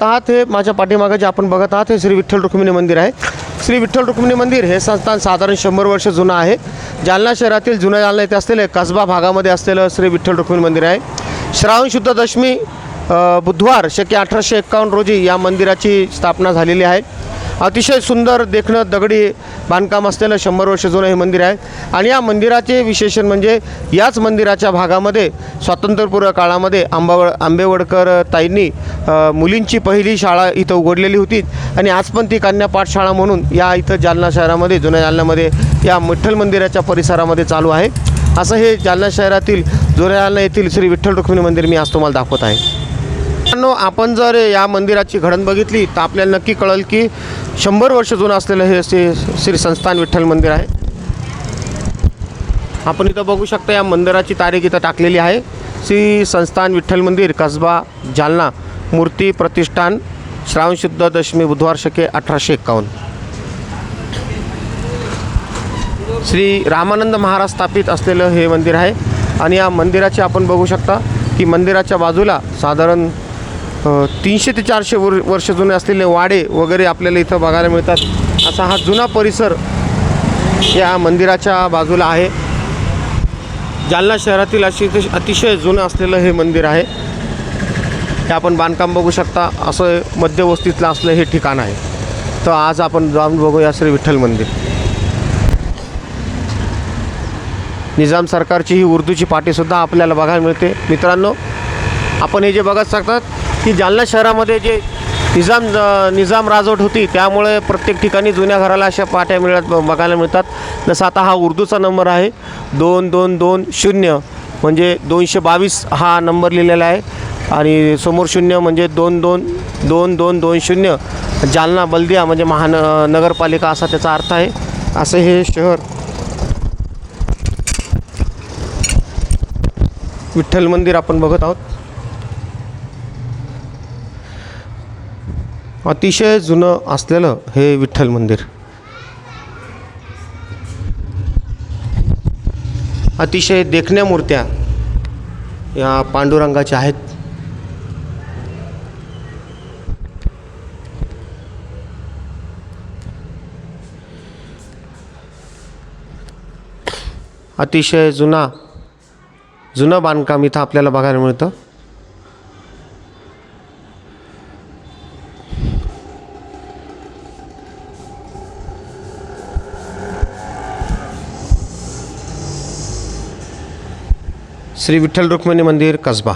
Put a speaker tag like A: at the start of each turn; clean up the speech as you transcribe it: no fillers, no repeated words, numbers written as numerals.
A: आहात हे माझ्या पाठीमागे जे आपण बघत आहात हे श्री विठ्ठल रुक्मिणी मंदिर आहे। श्री विठ्ठल रुक्मिणी मंदिर हे संस्थान साधारण 100 वर्ष जुनं आहे। जालना शहरातील जुन्या जालना येथे असलेले कसबा भागामध्ये असलेलं श्री विठ्ठल रुक्मिणी मंदिर आहे। श्रावण शुद्ध दशमी बुधवार शके 1851 रोजी या मंदिराची स्थापना झालेली आहे। अतिशय सुंदर देखणं दगडी बांधकाम असलेलं 100 वर्ष जुनं हे मंदिर आहे। आणि या मंदिराचे विशेषण म्हणजे याच मंदिराच्या भागामध्ये स्वातंत्र्यपूर्व काळामध्ये आंबेवडकर ताईंनी मुलींची पहिली शाळा इथं उघडलेली होती आणि आज पण ती कन्या पाठशाळा म्हणून या इथं जालना शहरामध्ये जुन्या जालन्यामध्ये या विठ्ठल मंदिराच्या परिसरामध्ये चालू आहे। असं हे जालना शहरातील जुन्या जालना येथील श्री विठ्ठल रुक्मिणी मंदिर मी आज तुम्हाला दाखवत आहे। आपण जर या मंदिराची घडण बघितली तर आपल्याला नक्की कळेल की 100 वर्ष जुनं असलेलं हे श्री संस्थान विठ्ठल मंदिर आहे। आपण इथं बघू शकता या मंदिराची तारीख इथं टाकलेली आहे। श्री संस्थान विठ्ठल मंदिर कसबा जालना मूर्ती प्रतिष्ठान श्रावण शुद्ध दशमी बुधवार शके 1851। श्री रामानंद महाराज स्थापित असलेलं हे मंदिर आहे। आणि या मंदिराचे आपण बघू शकता की मंदिराच्या बाजूला साधारण 300 ते 400 वर्ष जुने असलेले वाडे वगैरे आपल्याला इथं बघायला मिळतात। असा हा जुना परिसर या मंदिराच्या बाजूला आहे। जालना शहरातील अतिशय जुनं असलेलं हे मंदिर आहे। हे आपण बांधकाम बघू शकता। असं मध्यवस्तीतलं असलं हे ठिकाण आहे। तर आज आपण जाऊन बघूया श्री विठ्ठल मंदिर। निजाम सरकारची ही उर्दूची पाटीसुद्धा आपल्याला बघायला मिळते। मित्रांनो, आपण हे जे बघत शकतात की जालना शहरामध्ये जे निजाम राजवट होती त्यामुळे प्रत्येक ठिकाणी जुन्या घराला अशा पाट्या बघायला मिळतात। जसं आता हा उर्दूचा नंबर आहे 2220 म्हणजे 222 हा नंबर लिहिलेला आहे आणि समोर 0 म्हणजे 2220 जालना बल्दिया म्हणजे महानगरपालिका असा त्याचा अर्थ आहे। असं हे शहर विठ्ठल मंदिर आपण बघत आहोत। अतिशय जुनं असलेलं हे विठ्ठल मंदिर अतिशय देखण्या मूर्त्या या पांडुरंगाच्या आहेत। अतिशय जुनं बांधकाम इथं आपल्याला बघायला मिळतं। श्री विठ्ठल रुक्मिणी मंदिर कसबा।